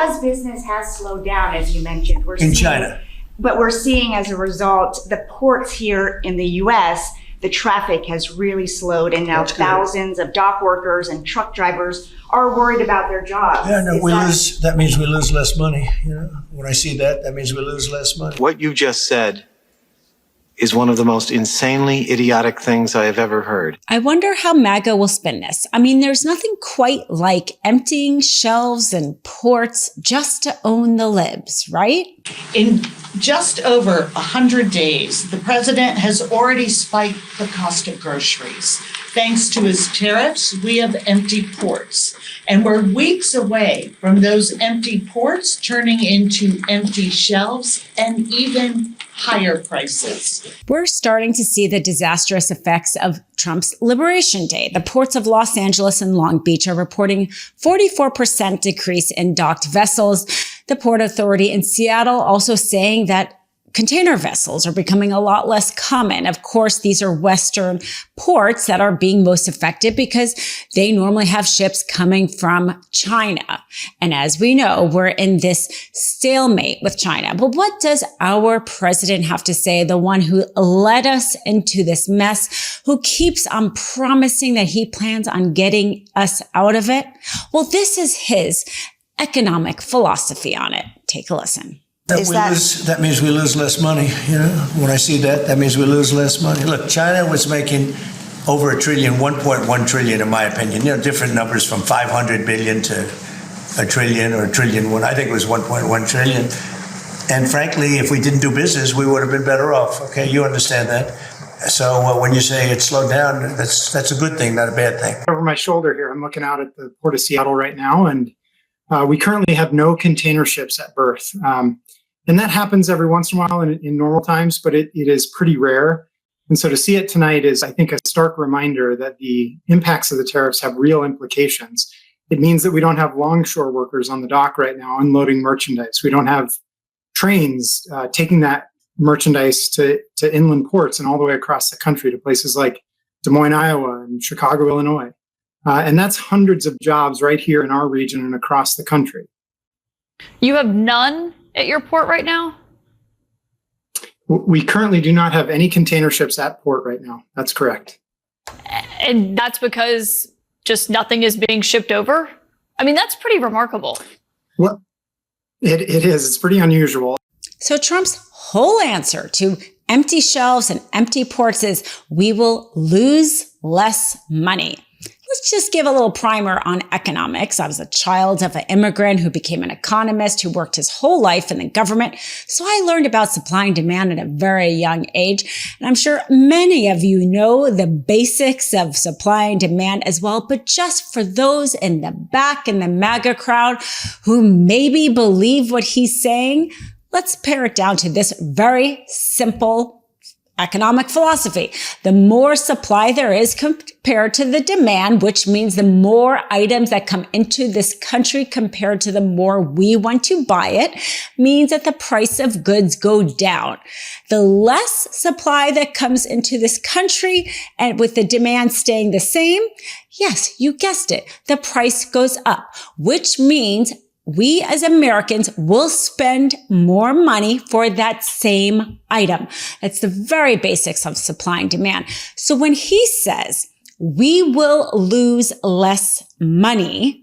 because business has slowed down, as you mentioned. In China. But we're seeing as a result, the ports here in the U.S., the traffic has really slowed, and now thousands of dock workers and truck drivers are worried about their jobs. Yeah, no, that means we lose less money. You know, when I see that, that means we lose less money. What you just said is one of the most insanely idiotic things I have ever heard. I wonder how MAGA will spin this. I mean, there's nothing quite like emptying shelves and ports just to own the libs, right? In just over 100 days, the president has already spiked the cost of groceries. Thanks to his tariffs, we have empty ports. And we're weeks away from those empty ports turning into empty shelves and even higher prices. We're starting to see the disastrous effects of Trump's Liberation Day. The ports of Los Angeles and Long Beach are reporting 44% decrease in docked vessels. The Port Authority in Seattle also saying that container vessels are becoming a lot less common. Of course, these are Western ports that are being most affected because they normally have ships coming from China. And as we know, we're in this stalemate with China. But what does our president have to say, the one who led us into this mess, who keeps on promising that he plans on getting us out of it? Well, this is his economic philosophy on it. Take a listen. That means we lose less money. You know, when I see that, that means we lose less money. Look, China was making over $1 trillion, 1.1 trillion, in my opinion. You know, different numbers from 500 billion to a trillion or a trillion. When I think it was 1.1 trillion. And frankly, if we didn't do business, we would have been better off. Okay, you understand that. So when you say it slowed down, that's a good thing, not a bad thing. Over my shoulder here, I'm looking out at the Port of Seattle right now, and we currently have no container ships at berth. And that happens every once in a while in normal times, but it is pretty rare. And so to see it tonight is, I think, a stark reminder that the impacts of the tariffs have real implications. It means that we don't have longshore workers on the dock right now unloading merchandise. We don't have trains taking that merchandise to inland ports and all the way across the country to places like Des Moines, Iowa, and Chicago, Illinois. And that's hundreds of jobs right here in our region and across the country. You have none at your port right now? We currently do not have any container ships at port right now. That's correct. And that's because just nothing is being shipped over? I mean, that's pretty remarkable. Well, it is. It's pretty unusual. So Trump's whole answer to empty shelves and empty ports is we will lose less money. Let's just give a little primer on economics. I was a child of an immigrant who became an economist who worked his whole life in the government. So I learned about supply and demand at a very young age. And I'm sure many of you know the basics of supply and demand as well. But just for those in the back in the MAGA crowd who maybe believe what he's saying, let's pare it down to this very simple economic philosophy. The more supply there is compared to the demand, which means the more items that come into this country compared to the more we want to buy it, means that the price of goods go down. The less supply that comes into this country and with the demand staying the same, yes, you guessed it, the price goes up, which means we as Americans will spend more money for that same item. That's the very basics of supply and demand. So when he says we will lose less money,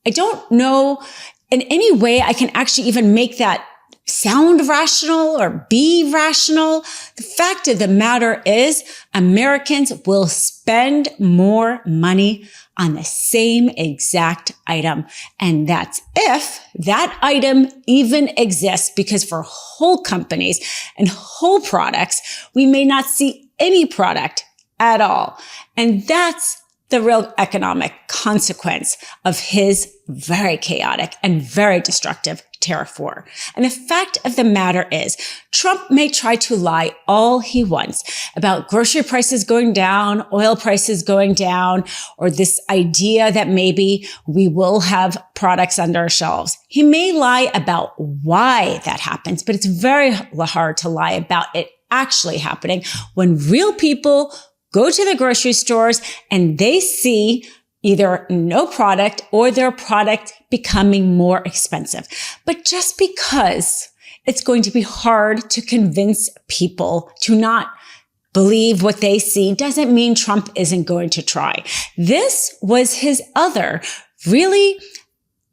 I don't know in any way I can actually even make that sound rational or be rational. The fact of the matter is Americans will spend more money on the same exact item. And that's if that item even exists, because for whole companies and whole products, we may not see any product at all. And that's the real economic consequence of his very chaotic and very destructive tariff war. And the fact of the matter is, Trump may try to lie all he wants about grocery prices going down, oil prices going down, or this idea that maybe we will have products under our shelves. He may lie about why that happens, but it's very hard to lie about it actually happening when real people go to the grocery stores and they see either no product or their product becoming more expensive. But just because it's going to be hard to convince people to not believe what they see doesn't mean Trump isn't going to try. This was his other really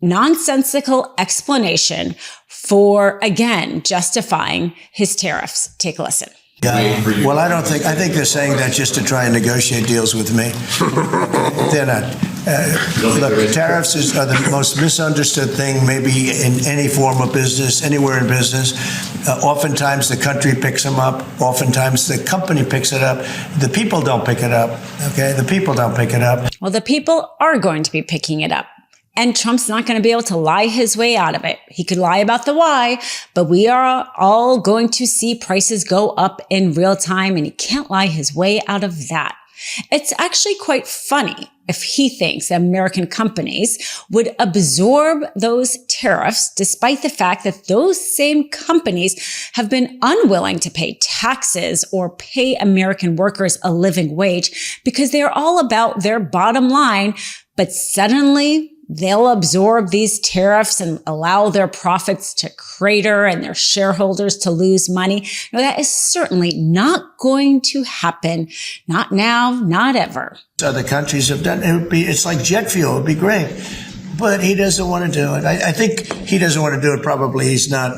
nonsensical explanation for, again, justifying his tariffs. Take a listen. Yeah. Well, I think they're saying that just to try and negotiate deals with me. They're not. Look, tariffs are the most misunderstood thing maybe in any form of business, anywhere in business. Oftentimes the country picks them up. Oftentimes the company picks it up. The people don't pick it up. Okay, the people don't pick it up. Well, the people are going to be picking it up. And Trump's not going to be able to lie his way out of it. He could lie about the why, but we are all going to see prices go up in real time, and he can't lie his way out of that. It's actually quite funny if he thinks American companies would absorb those tariffs, despite the fact that those same companies have been unwilling to pay taxes or pay American workers a living wage because they're all about their bottom line. But suddenly they'll absorb these tariffs and allow their profits to crater and their shareholders to lose money. No, that is certainly not going to happen. Not now, not ever. Other countries have done it. It's like jet fuel. It'd be great. But he doesn't want to do it. I think he doesn't want to do it. Probably he's not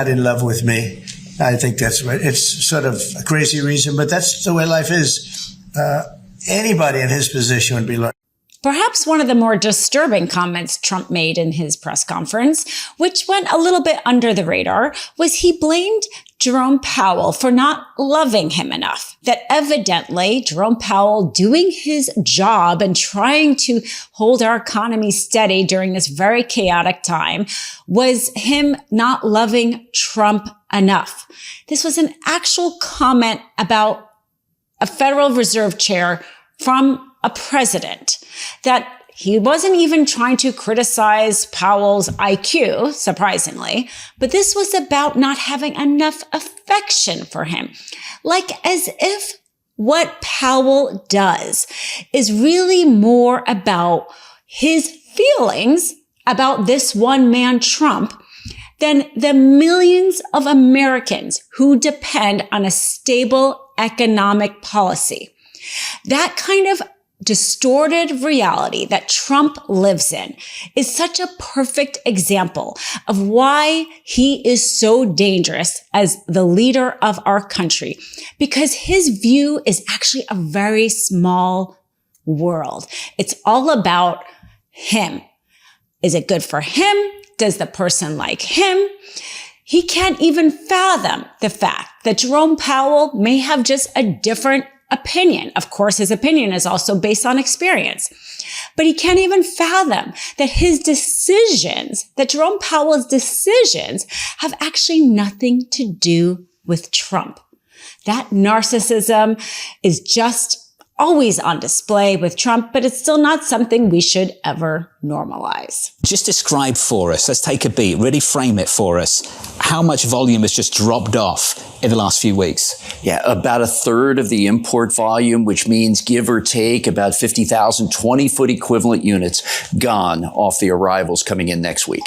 in love with me. I think that's right. It's sort of a crazy reason, but that's the way life is. Anybody in his position would be like. Perhaps one of the more disturbing comments Trump made in his press conference, which went a little bit under the radar, was he blamed Jerome Powell for not loving him enough. That evidently Jerome Powell doing his job and trying to hold our economy steady during this very chaotic time was him not loving Trump enough. This was an actual comment about a Federal Reserve chair from a president, that he wasn't even trying to criticize Powell's IQ, surprisingly, but this was about not having enough affection for him. Like as if what Powell does is really more about his feelings about this one man, Trump, than the millions of Americans who depend on a stable economic policy. That kind of distorted reality that Trump lives in is such a perfect example of why he is so dangerous as the leader of our country, because his view is actually a very small world. It's all about him. Is it good for him? Does the person like him? He can't even fathom the fact that Jerome Powell may have just a different opinion. Of course, his opinion is also based on experience, but he can't even fathom that that Jerome Powell's decisions have actually nothing to do with Trump. That narcissism is just always on display with Trump, but it's still not something we should ever normalize. Just describe for us, let's take a beat, really frame it for us, how much volume has just dropped off in the last few weeks? Yeah, about a third of the import volume, which means give or take about 50,000 20-foot equivalent units gone off the arrivals coming in next week.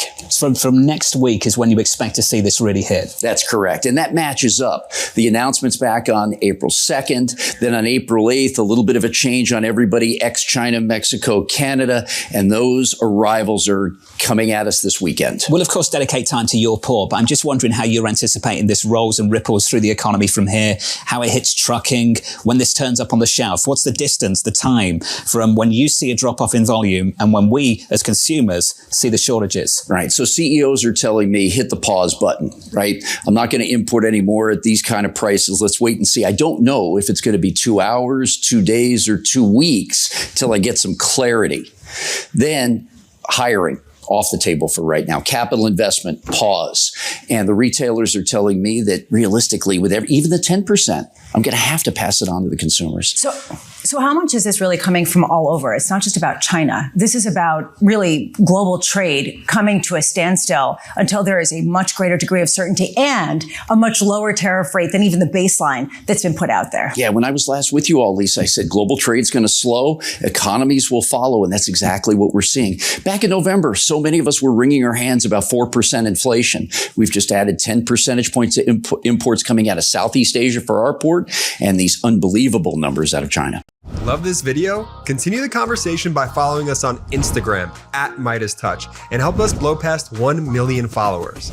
From next week is when you expect to see this really hit? That's correct. And that matches up. The announcement's back on April 2nd, then on April 8th, a little bit of a change on everybody, ex-China, Mexico, Canada, and those arrivals are coming at us this weekend. We'll, of course, dedicate time to your port, but I'm just wondering how you're anticipating this rolls and ripples through the economy from here, how it hits trucking, when this turns up on the shelf. What's the distance, the time from when you see a drop-off in volume and when we, as consumers, see the shortages? Right. So CEOs are telling me, hit the pause button, right? I'm not going to import anymore at these kind of prices. Let's wait and see. I don't know if it's going to be 2 hours, 2 days, or 2 weeks till I get some clarity. Then hiring off the table for right now. Capital investment, pause. And the retailers are telling me that realistically, with even the 10%, I'm going to have to pass it on to the consumers. So how much is this really coming from all over? It's not just about China. This is about really global trade coming to a standstill until there is a much greater degree of certainty and a much lower tariff rate than even the baseline that's been put out there. Yeah, when I was last with you all, Lisa, I said global trade's going to slow, economies will follow, and that's exactly what we're seeing. Back in November, so many of us were wringing our hands about 4% inflation. We've just added 10 percentage points to imports coming out of Southeast Asia for our port, and these unbelievable numbers out of China. Love this video? Continue the conversation by following us on Instagram @MeidasTouch and help us blow past 1 million followers.